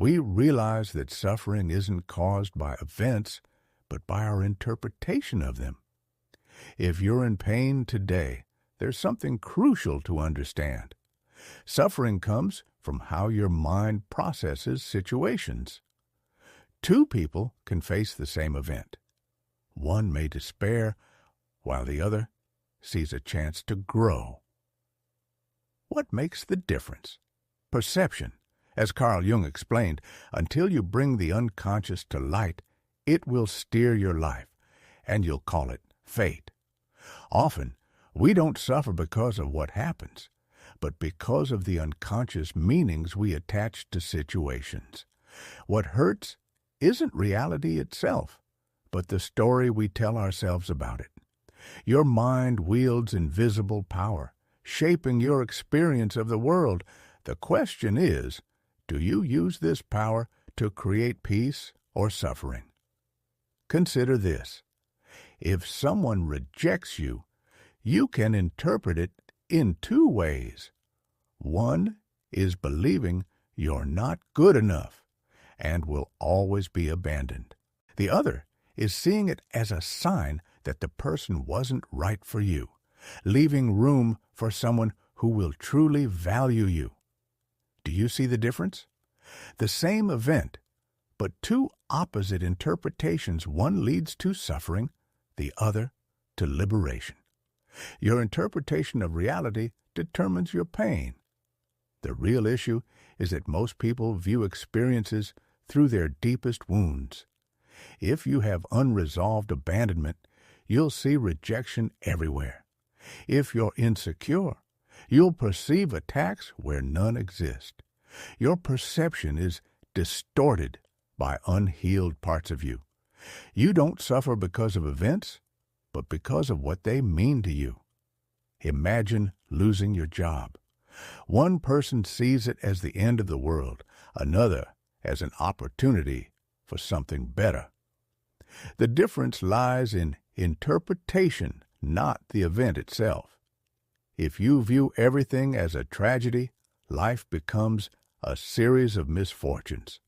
we realize that suffering isn't caused by events, but by our interpretation of them. If you're in pain today, there's something crucial to understand. Suffering comes from how your mind processes situations. Two people can face the same event. One may despair, while the other sees a chance to grow. What makes the difference? Perception. As Carl Jung explained, until you bring the unconscious to light, it will steer your life, and you'll call it fate. Often, we don't suffer because of what happens, but because of the unconscious meanings we attach to situations. What hurts isn't reality itself, but the story we tell ourselves about it. Your mind wields invisible power, shaping your experience of the world. The question is, do you use this power to create peace or suffering? Consider this. If someone rejects you, you can interpret it in two ways. One is believing you're not good enough and will always be abandoned. The other is seeing it as a sign that the person wasn't right for you, leaving room for someone who will truly value you. Do you see the difference? The same event, but two opposite interpretations. One leads to suffering, the other to liberation. Your interpretation of reality determines your pain. The real issue is that most people view experiences through their deepest wounds. If you have unresolved abandonment, you'll see rejection everywhere. If you're insecure, you'll perceive attacks where none exist. Your perception is distorted by unhealed parts of you. You don't suffer because of events, but because of what they mean to you. Imagine losing your job. One person sees it as the end of the world, another as an opportunity for something better. The difference lies in interpretation, not the event itself. If you view everything as a tragedy, life becomes a series of misfortunes.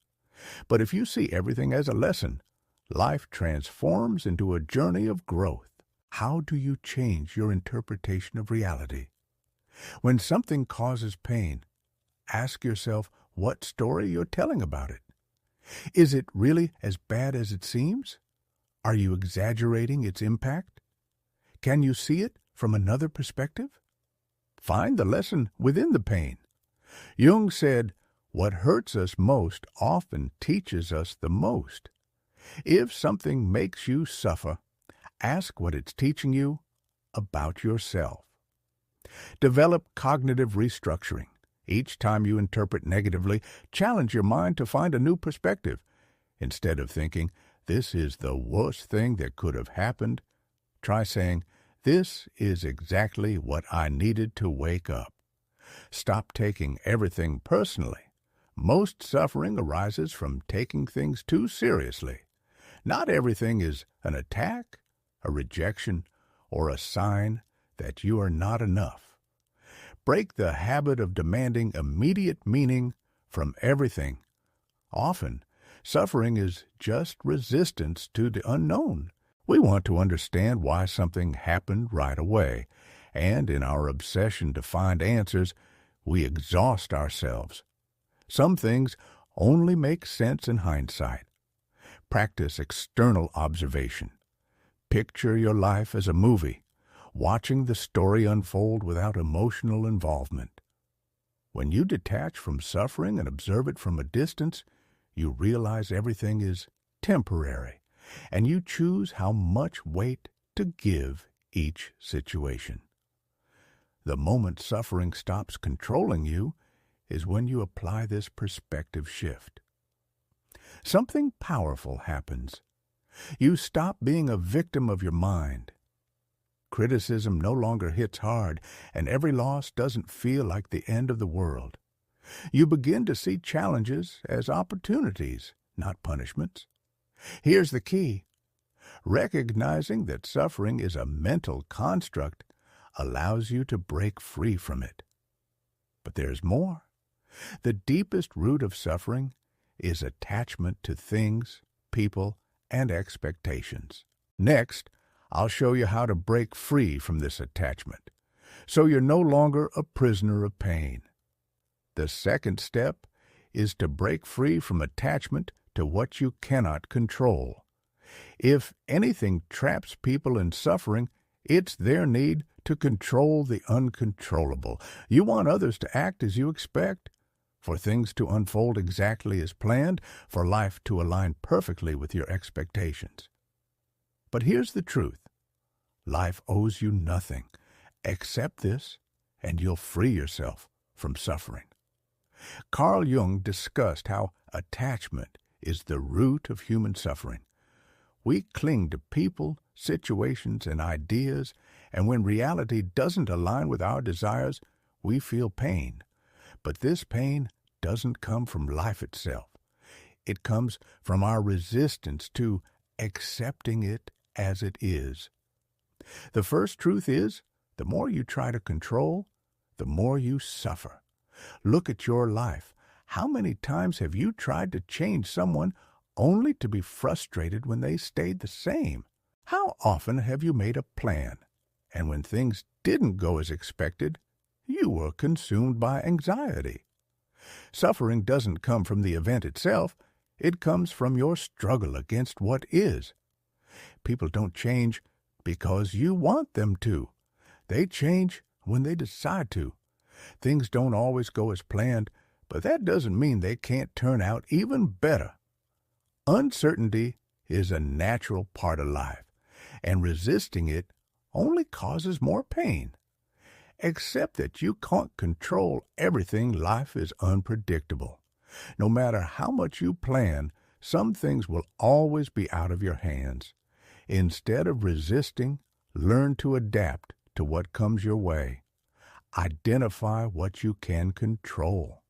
But if you see everything as a lesson, life transforms into a journey of growth. How do you change your interpretation of reality? When something causes pain, ask yourself what story you're telling about it. Is it really as bad as it seems? Are you exaggerating its impact? Can you see it from another perspective? Find the lesson within the pain. Jung said, "What hurts us most often teaches us the most." If something makes you suffer, ask what it's teaching you about yourself. Develop cognitive restructuring. Each time you interpret negatively, challenge your mind to find a new perspective. Instead of thinking, "This is the worst thing that could have happened," try saying, "This is exactly what I needed to wake up." Stop taking everything personally. Most suffering arises from taking things too seriously. Not everything is an attack, a rejection, or a sign that you are not enough. Break the habit of demanding immediate meaning from everything. Often, suffering is just resistance to the unknown. We want to understand why something happened right away, and in our obsession to find answers, we exhaust ourselves. Some things only make sense in hindsight. Practice external observation. Picture your life as a movie, watching the story unfold without emotional involvement. When you detach from suffering and observe it from a distance, you realize everything is temporary, and you choose how much weight to give each situation. The moment suffering stops controlling you is when you apply this perspective shift. Something powerful happens. You stop being a victim of your mind. Criticism no longer hits hard, and every loss doesn't feel like the end of the world. You begin to see challenges as opportunities, not punishments. Here's the key. Recognizing that suffering is a mental construct allows you to break free from it. But there's more. The deepest root of suffering is attachment to things, people, and expectations. Next, I'll show you how to break free from this attachment, so you're no longer a prisoner of pain. The second step is to break free from attachment to what you cannot control. If anything traps people in suffering, it's their need to control the uncontrollable. You want others to act as you expect, for things to unfold exactly as planned, for life to align perfectly with your expectations. But here's the truth. Life owes you nothing. Accept this, and you'll free yourself from suffering. Carl Jung discussed how attachment is the root of human suffering. We cling to people, situations, and ideas, and when reality doesn't align with our desires, we feel pain. But this pain doesn't come from life itself. It comes from our resistance to accepting it as it is. The first truth is, the more you try to control, the more you suffer. Look at your life. How many times have you tried to change someone only to be frustrated when they stayed the same? How often have you made a plan, and when things didn't go as expected, you were consumed by anxiety? Suffering doesn't come from the event itself. It comes from your struggle against what is. People don't change because you want them to. They change when they decide to. Things don't always go as planned, but that doesn't mean they can't turn out even better. Uncertainty is a natural part of life, and resisting it only causes more pain. Accept that you can't control everything. Life is unpredictable. No matter how much you plan, some things will always be out of your hands. Instead of resisting, learn to adapt to what comes your way. Identify what you can control.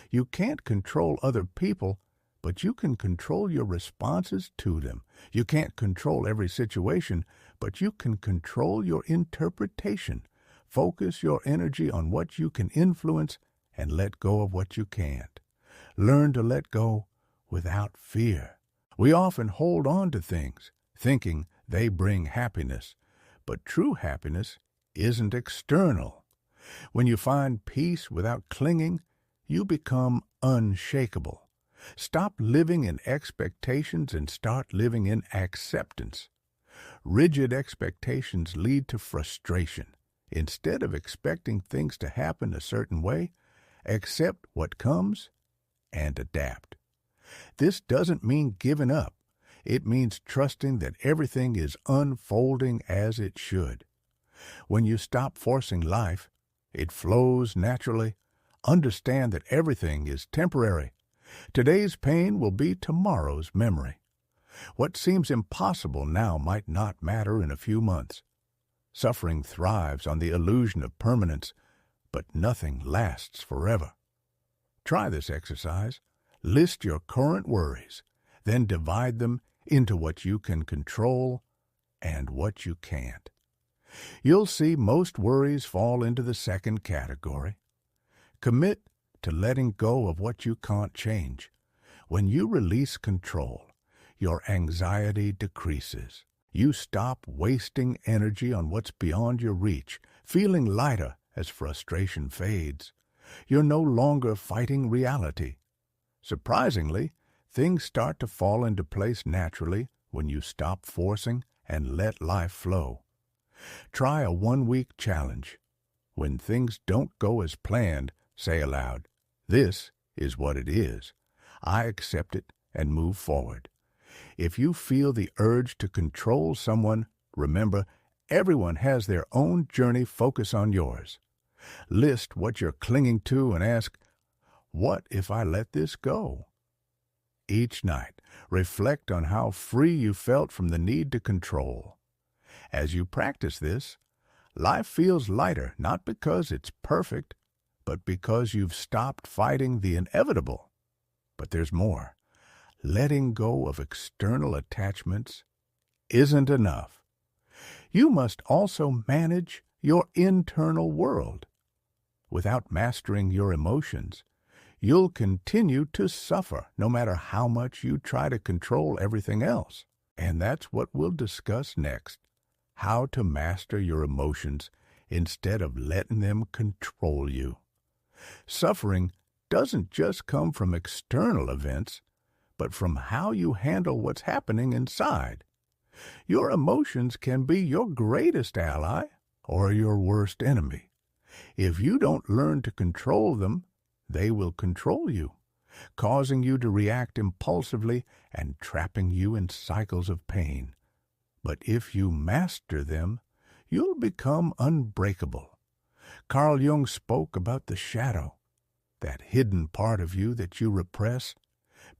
You can't control other people, but you can control your responses to them. You can't control every situation, but you can control your interpretation. Focus your energy on what you can influence and let go of what you can't. Learn to let go without fear. We often hold on to things, thinking they bring happiness, but true happiness isn't external. When you find peace without clinging, you become unshakable. Stop living in expectations and start living in acceptance. Rigid expectations lead to frustration. Instead of expecting things to happen a certain way, accept what comes and adapt. This doesn't mean giving up. It means trusting that everything is unfolding as it should. When you stop forcing life, it flows naturally. Understand that everything is temporary. Today's pain will be tomorrow's memory. What seems impossible now might not matter in a few months. Suffering thrives on the illusion of permanence, but nothing lasts forever. Try this exercise. List your current worries, then divide them into what you can control and what you can't. You'll see most worries fall into the second category. Commit to letting go of what you can't change. When you release control, your anxiety decreases. You stop wasting energy on what's beyond your reach, feeling lighter as frustration fades. You're no longer fighting reality. Surprisingly, things start to fall into place naturally when you stop forcing and let life flow. Try a 1-week challenge. When things don't go as planned, say aloud, "This is what it is. I accept it and move forward." If you feel the urge to control someone, remember, everyone has their own journey. Focus on yours. List what you're clinging to and ask, "What if I let this go?" Each night, reflect on how free you felt from the need to control. As you practice this, life feels lighter, not because it's perfect, but because you've stopped fighting the inevitable. But there's more. Letting go of external attachments isn't enough. You must also manage your internal world. Without mastering your emotions, you'll continue to suffer no matter how much you try to control everything else. And that's what we'll discuss next: how to master your emotions instead of letting them control you. Suffering doesn't just come from external events, but from how you handle what's happening inside. Your emotions can be your greatest ally or your worst enemy. If you don't learn to control them, they will control you, causing you to react impulsively and trapping you in cycles of pain. But if you master them, you'll become unbreakable. Carl Jung spoke about the shadow, that hidden part of you that you repress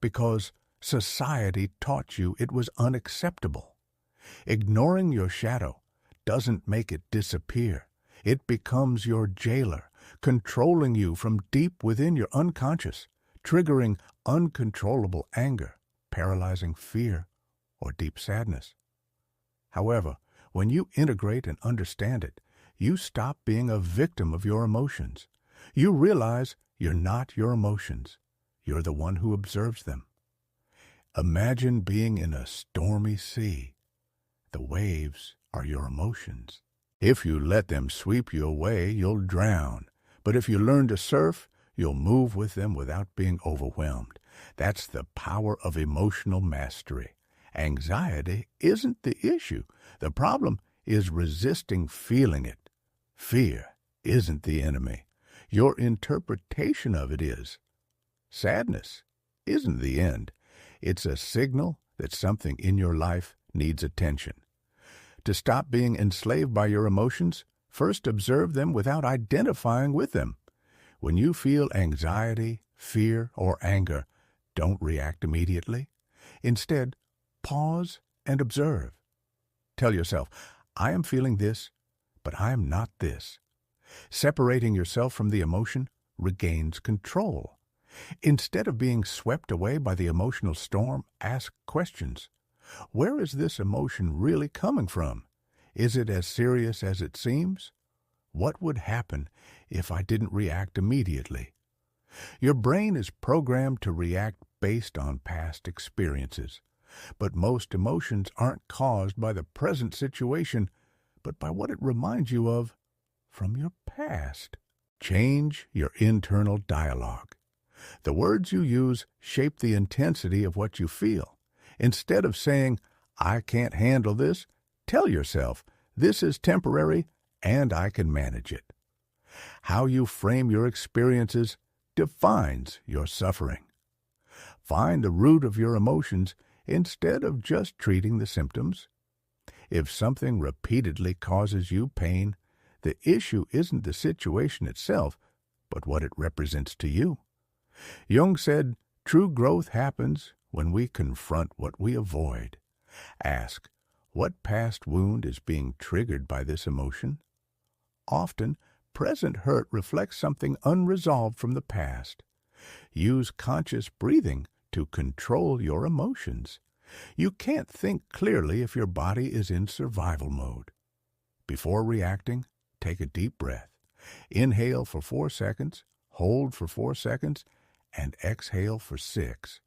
because society taught you it was unacceptable. Ignoring your shadow doesn't make it disappear. It becomes your jailer, controlling you from deep within your unconscious, triggering uncontrollable anger, paralyzing fear, or deep sadness. However, when you integrate and understand it, you stop being a victim of your emotions. You realize you're not your emotions. You're the one who observes them. Imagine being in a stormy sea. The waves are your emotions. If you let them sweep you away, you'll drown. But if you learn to surf, you'll move with them without being overwhelmed. That's the power of emotional mastery. Anxiety isn't the issue. The problem is resisting feeling it. Fear isn't the enemy. Your interpretation of it is. Sadness isn't the end. It's a signal that something in your life needs attention. To stop being enslaved by your emotions, first observe them without identifying with them. When you feel anxiety, fear, or anger, don't react immediately. Instead, pause and observe. Tell yourself, I am feeling this, but I am not this. Separating yourself from the emotion regains control. Instead of being swept away by the emotional storm, ask questions. Where is this emotion really coming from? Is it as serious as it seems? What would happen if I didn't react immediately? Your brain is programmed to react based on past experiences. But most emotions aren't caused by the present situation, but by what it reminds you of from your past. Change your internal dialogue. The words you use shape the intensity of what you feel. Instead of saying, I can't handle this, tell yourself, this is temporary and I can manage it. How you frame your experiences defines your suffering. Find the root of your emotions instead of just treating the symptoms. If something repeatedly causes you pain, the issue isn't the situation itself, but what it represents to you. Jung said, true growth happens when we confront what we avoid. Ask, what past wound is being triggered by this emotion? Often, present hurt reflects something unresolved from the past. Use conscious breathing to control your emotions. You can't think clearly if your body is in survival mode. Before reacting, take a deep breath. Inhale for 4 seconds, hold for 4 seconds, and exhale for 6.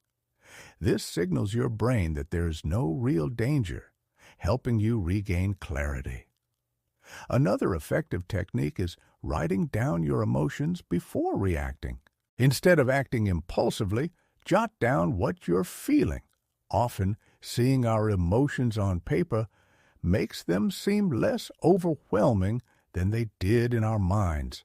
This signals your brain that there's no real danger, helping you regain clarity. Another effective technique is writing down your emotions before reacting. Instead of acting impulsively, jot down what you're feeling. Often, seeing our emotions on paper makes them seem less overwhelming than they did in our minds.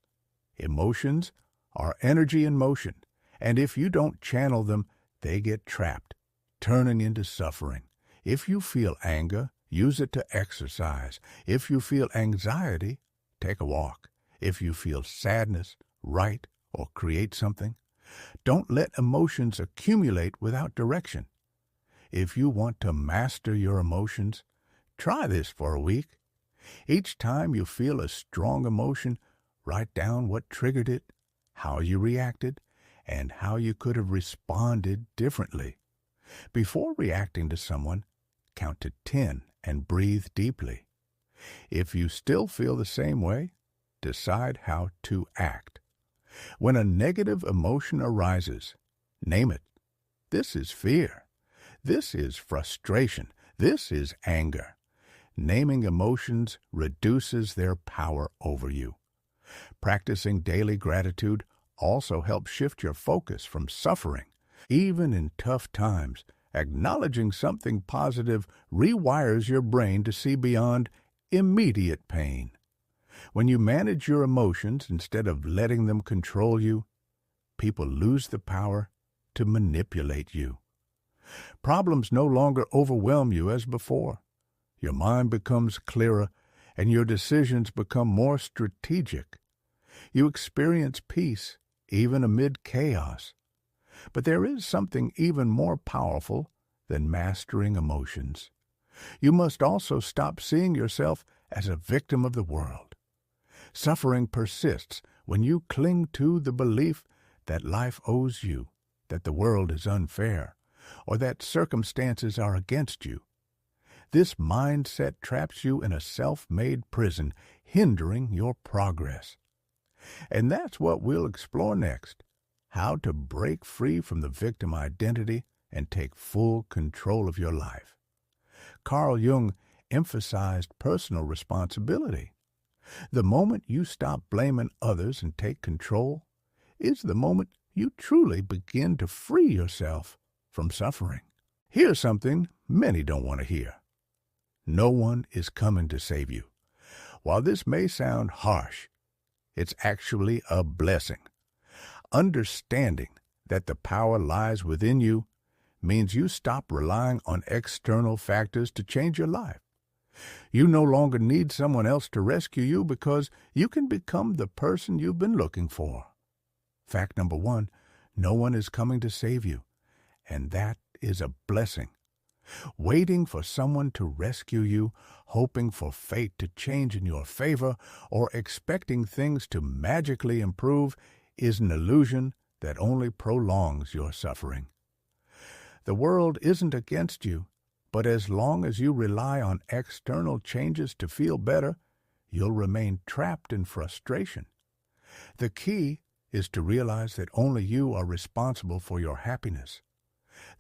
Emotions are energy in motion, and if you don't channel them, they get trapped, turning into suffering. If you feel anger, use it to exercise. If you feel anxiety, take a walk. If you feel sadness, write or create something. Don't let emotions accumulate without direction. If you want to master your emotions, try this for a week. Each time you feel a strong emotion, write down what triggered it, how you reacted, and how you could have responded differently. Before reacting to someone, count to 10 and breathe deeply. If you still feel the same way, decide how to act. When a negative emotion arises, name it. This is fear. This is frustration. This is anger. Naming emotions reduces their power over you. Practicing daily gratitude also helps shift your focus from suffering. Even in tough times, acknowledging something positive rewires your brain to see beyond immediate pain. When you manage your emotions instead of letting them control you, people lose the power to manipulate you. Problems no longer overwhelm you as before. Your mind becomes clearer and your decisions become more strategic. You experience peace even amid chaos. But there is something even more powerful than mastering emotions. You must also stop seeing yourself as a victim of the world. Suffering persists when you cling to the belief that life owes you, that the world is unfair, or that circumstances are against you. This mindset traps you in a self-made prison, hindering your progress. And that's what we'll explore next, how to break free from the victim identity and take full control of your life. Carl Jung emphasized personal responsibility. The moment you stop blaming others and take control is the moment you truly begin to free yourself from suffering. Here's something many don't want to hear. No one is coming to save you. While this may sound harsh, it's actually a blessing. Understanding that the power lies within you means you stop relying on external factors to change your life. You no longer need someone else to rescue you because you can become the person you've been looking for. Fact number 1, no one is coming to save you, and that is a blessing. Waiting for someone to rescue you, hoping for fate to change in your favor, or expecting things to magically improve is an illusion that only prolongs your suffering. The world isn't against you, but as long as you rely on external changes to feel better, you'll remain trapped in frustration. The key is to realize that only you are responsible for your happiness.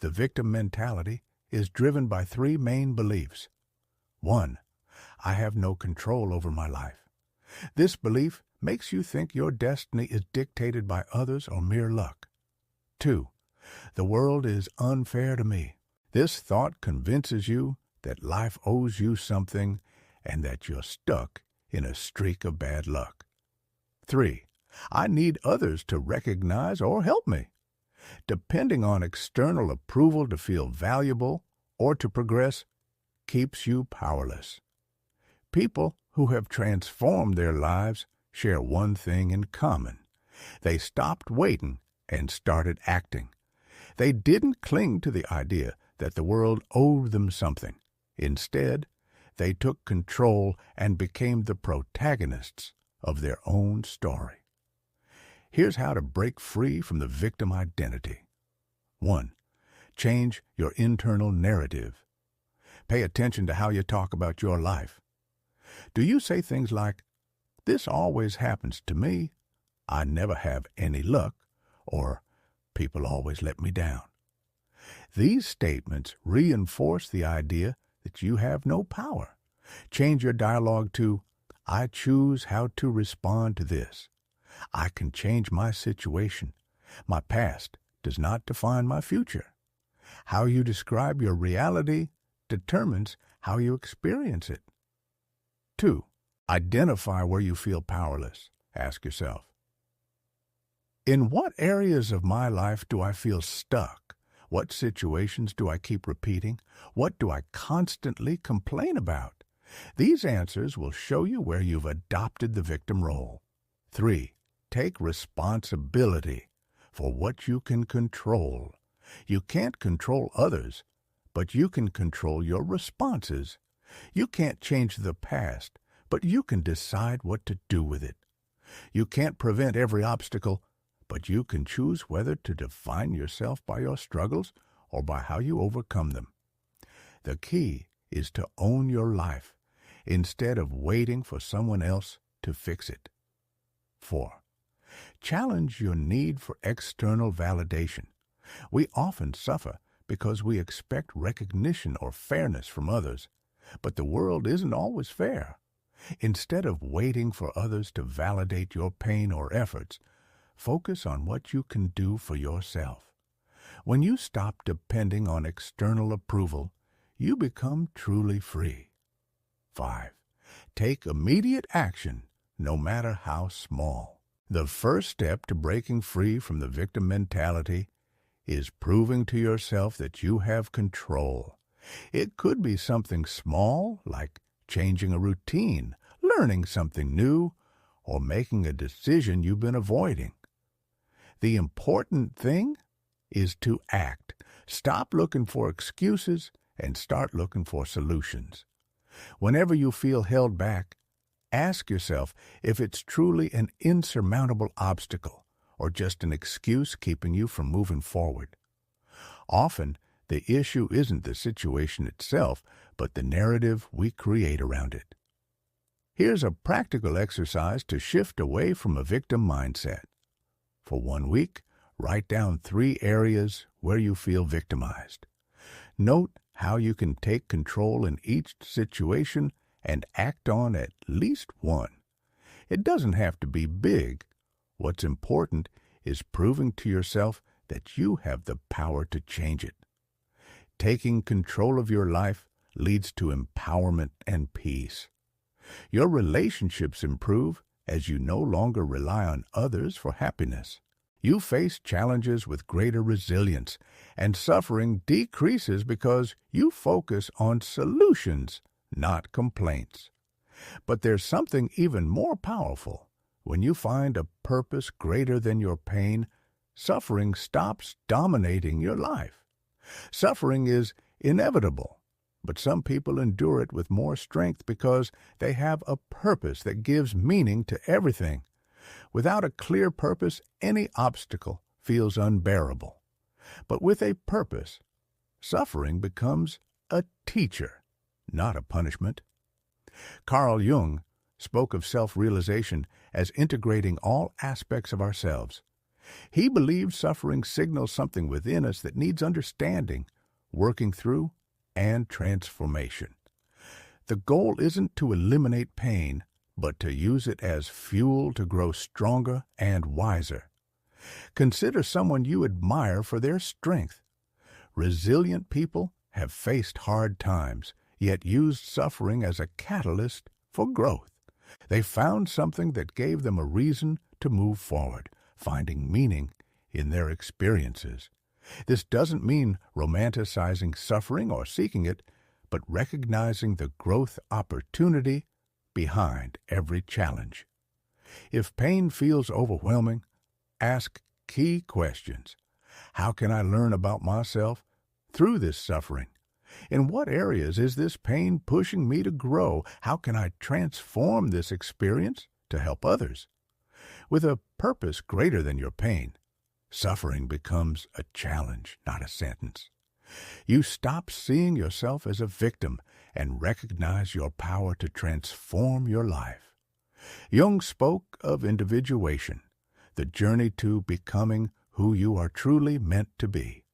The victim mentality is driven by 3 main beliefs. 1, I have no control over my life. This belief makes you think your destiny is dictated by others or mere luck. 2, the world is unfair to me. This thought convinces you that life owes you something and that you're stuck in a streak of bad luck. 3, I need others to recognize or help me. Depending on external approval to feel valuable or to progress keeps you powerless. People who have transformed their lives share one thing in common. They stopped waiting and started acting. They didn't cling to the idea that the world owed them something. Instead, they took control and became the protagonists of their own story. Here's how to break free from the victim identity. 1, change your internal narrative. Pay attention to how you talk about your life. Do you say things like, "This always happens to me," "I never have any luck," or "People always let me down"? These statements reinforce the idea that you have no power. Change your dialogue to, "I choose how to respond to this. I can change my situation. My past does not define my future." How you describe your reality determines how you experience it. 2, identify where you feel powerless. Ask yourself, in what areas of my life do I feel stuck? What situations do I keep repeating? What do I constantly complain about? These answers will show you where you've adopted the victim role. 3, take responsibility for what you can control. You can't control others, but you can control your responses. You can't change the past, but you can decide what to do with it. You can't prevent every obstacle, but you can choose whether to define yourself by your struggles or by how you overcome them. The key is to own your life instead of waiting for someone else to fix it. 4, Challenge your need for external validation. We often suffer because we expect recognition or fairness from others, but the world isn't always fair. Instead of waiting for others to validate your pain or efforts, focus on what you can do for yourself. When you stop depending on external approval, you become truly free. 5. Take immediate action, no matter how small. The first step to breaking free from the victim mentality is proving to yourself that you have control. It could be something small, like changing a routine, learning something new, or making a decision you've been avoiding. The important thing is to act. Stop looking for excuses and start looking for solutions. Whenever you feel held back, ask yourself if it's truly an insurmountable obstacle or just an excuse keeping you from moving forward. Often, the issue isn't the situation itself, but the narrative we create around it. Here's a practical exercise to shift away from a victim mindset. For 1 week, write down 3 areas where you feel victimized. Note how you can take control in each situation and act on at least one. It doesn't have to be big. What's important is proving to yourself that you have the power to change it. Taking control of your life leads to empowerment and peace. Your relationships improve as you no longer rely on others for happiness. You face challenges with greater resilience, and suffering decreases because you focus on solutions, not complaints. But there's something even more powerful. When you find a purpose greater than your pain, suffering stops dominating your life. Suffering is inevitable, but some people endure it with more strength because they have a purpose that gives meaning to everything. Without a clear purpose, any obstacle feels unbearable. But with a purpose, suffering becomes a teacher, not a punishment. Carl Jung spoke of self-realization as integrating all aspects of ourselves. He believed suffering signals something within us that needs understanding, working through, and transformation. The goal isn't to eliminate pain, but to use it as fuel to grow stronger and wiser. Consider someone you admire for their strength. Resilient people have faced hard times, yet used suffering as a catalyst for growth. They found something that gave them a reason to move forward, finding meaning in their experiences. This doesn't mean romanticizing suffering or seeking it, but recognizing the growth opportunity behind every challenge. If pain feels overwhelming, ask key questions. How can I learn about myself through this suffering? In what areas is this pain pushing me to grow? How can I transform this experience to help others? With a purpose greater than your pain, suffering becomes a challenge, not a sentence. You stop seeing yourself as a victim and recognize your power to transform your life. Jung spoke of individuation, the journey to becoming who you are truly meant to be.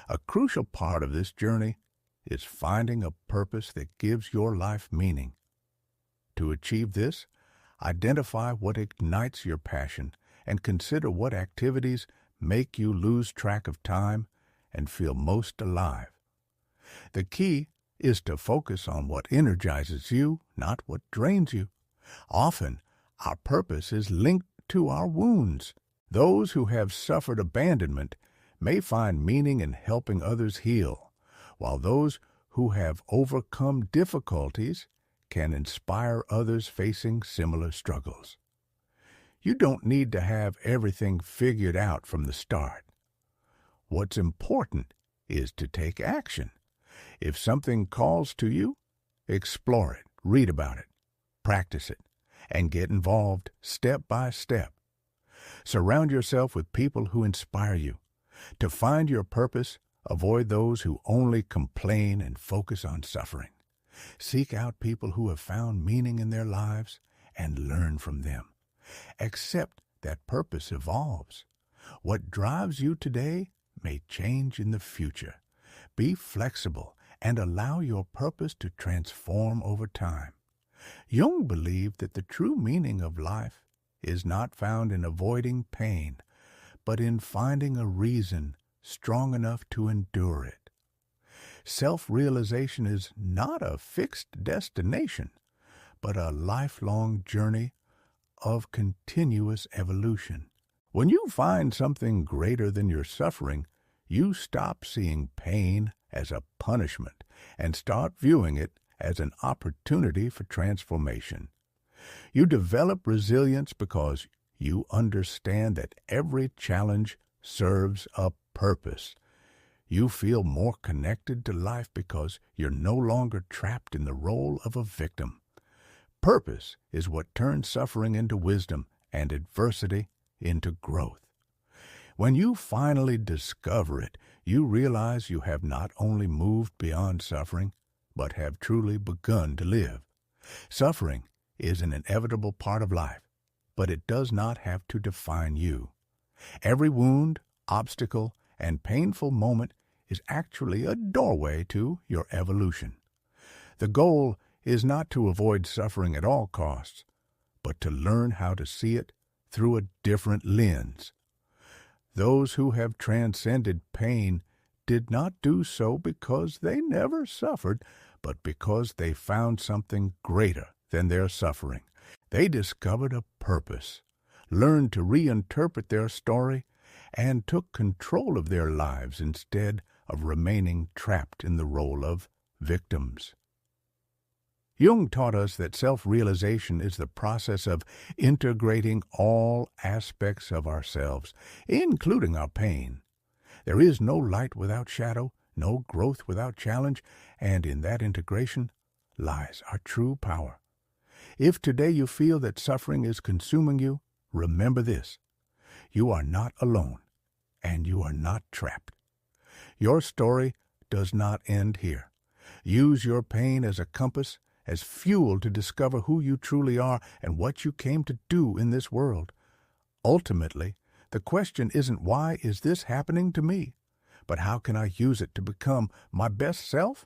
A crucial part of this journey is finding a purpose that gives your life meaning. To achieve this, identify what ignites your passion and consider what activities make you lose track of time and feel most alive. The key is to focus on what energizes you, not what drains you. Often, our purpose is linked to our wounds. Those who have suffered abandonment may find meaning in helping others heal, while those who have overcome difficulties can inspire others facing similar struggles. You don't need to have everything figured out from the start. What's important is to take action. If something calls to you, explore it, read about it, practice it, and get involved step by step. Surround yourself with people who inspire you. To find your purpose, avoid those who only complain and focus on suffering. Seek out people who have found meaning in their lives and learn from them. Accept that purpose evolves. What drives you today may change in the future. Be flexible and allow your purpose to transform over time. Jung believed that the true meaning of life is not found in avoiding pain, but in finding a reason strong enough to endure it. Self-realization is not a fixed destination, but a lifelong journey of continuous evolution. When you find something greater than your suffering, you stop seeing pain as a punishment and start viewing it as an opportunity for transformation. You develop resilience because you understand that every challenge serves a purpose. You feel more connected to life because you're no longer trapped in the role of a victim. Purpose is what turns suffering into wisdom and adversity into growth. When you finally discover it, you realize you have not only moved beyond suffering, but have truly begun to live. Suffering is an inevitable part of life, but it does not have to define you. Every wound, obstacle, and painful moment is actually a doorway to your evolution. The goal is not to avoid suffering at all costs, but to learn how to see it through a different lens. Those who have transcended pain did not do so because they never suffered, but because they found something greater than their suffering. They discovered a purpose, learned to reinterpret their story, and took control of their lives instead of remaining trapped in the role of victims. Jung taught us that self-realization is the process of integrating all aspects of ourselves, including our pain. There is no light without shadow, no growth without challenge, and in that integration lies our true power. If today you feel that suffering is consuming you, remember this: you are not alone, and you are not trapped. Your story does not end here. Use your pain as a compass, as fuel to discover who you truly are and what you came to do in this world. Ultimately, the question isn't why is this happening to me, but how can I use it to become my best self?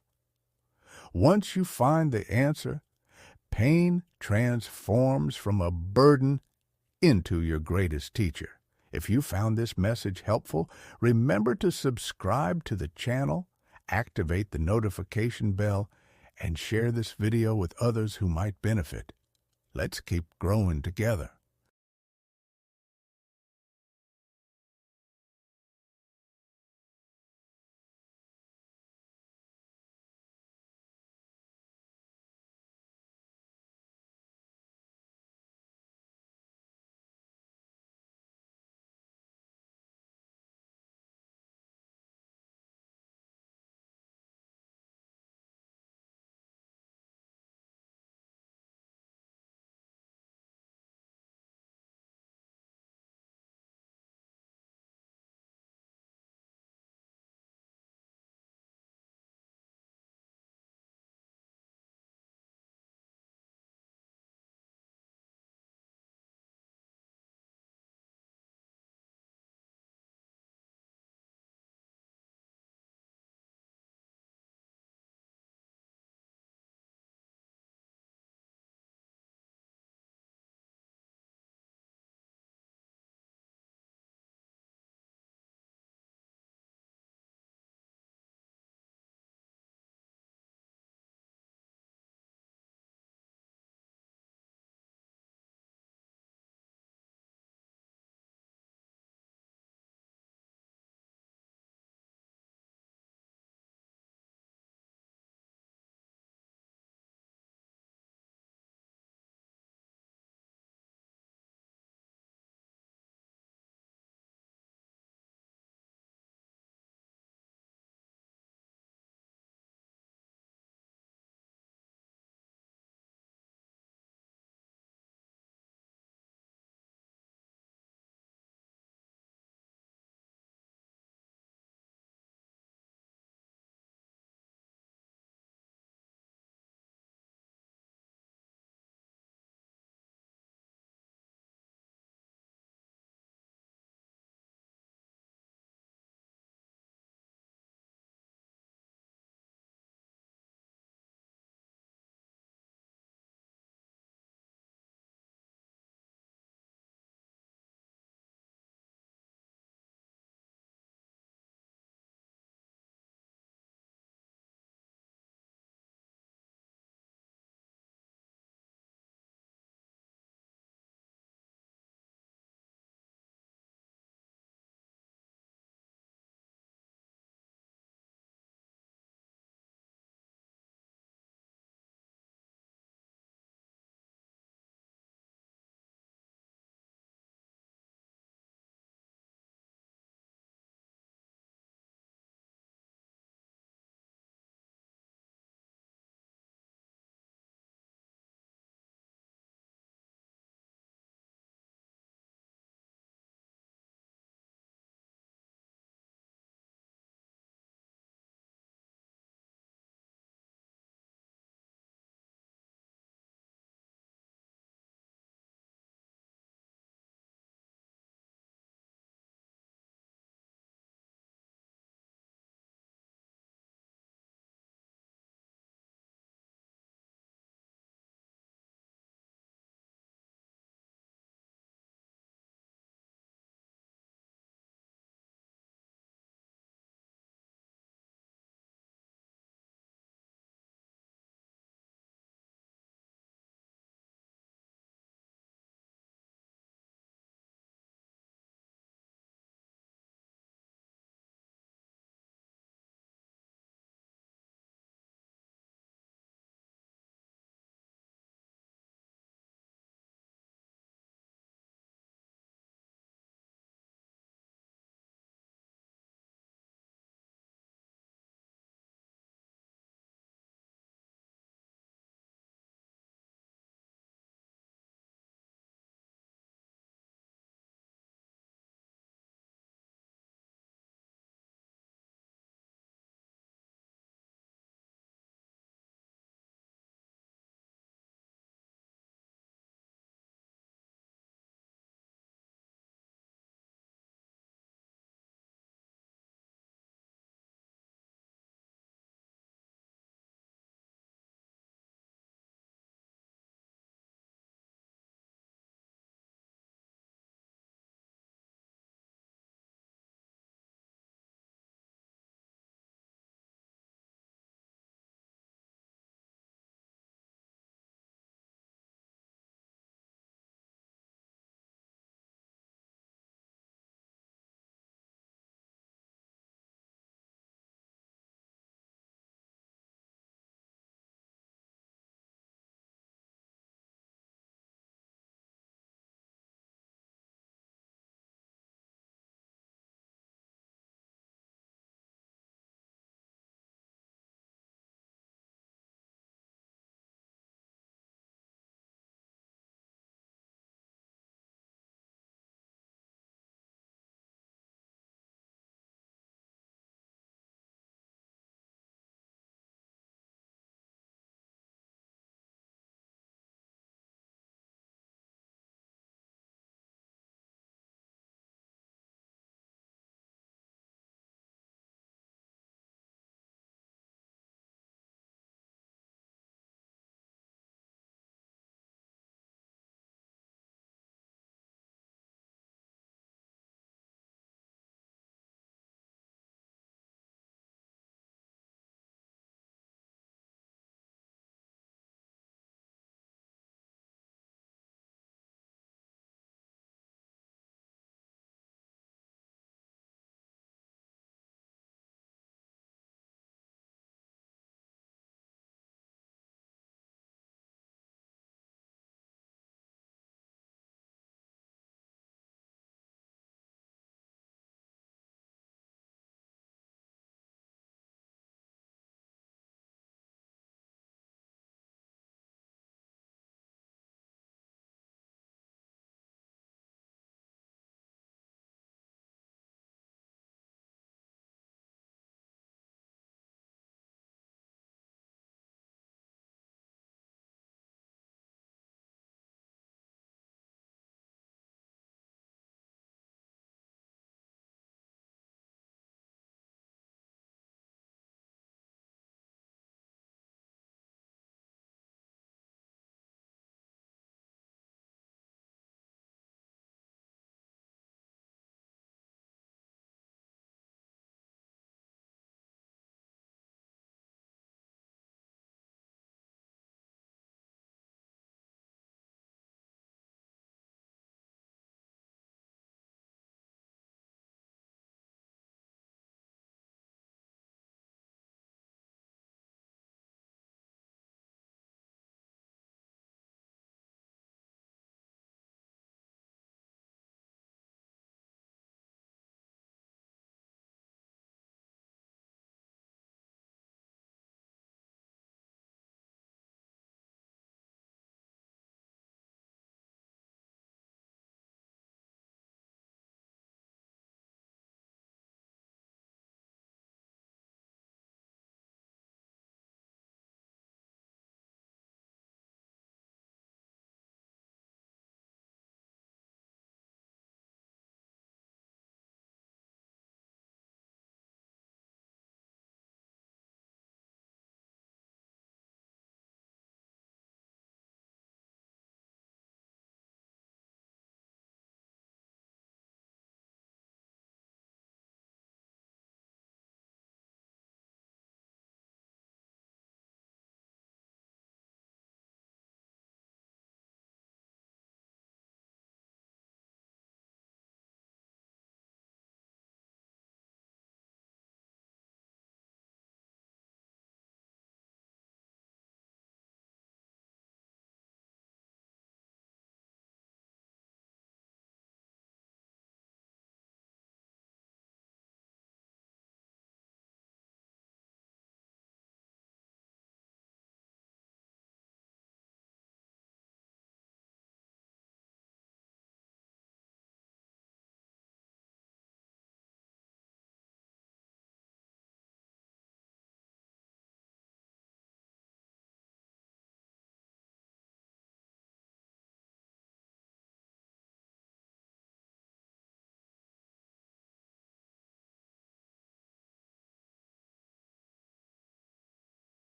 Once you find the answer, pain transforms from a burden into your greatest teacher. If you found this message helpful, remember to subscribe to the channel, activate the notification bell, and share this video with others who might benefit. Let's keep growing together.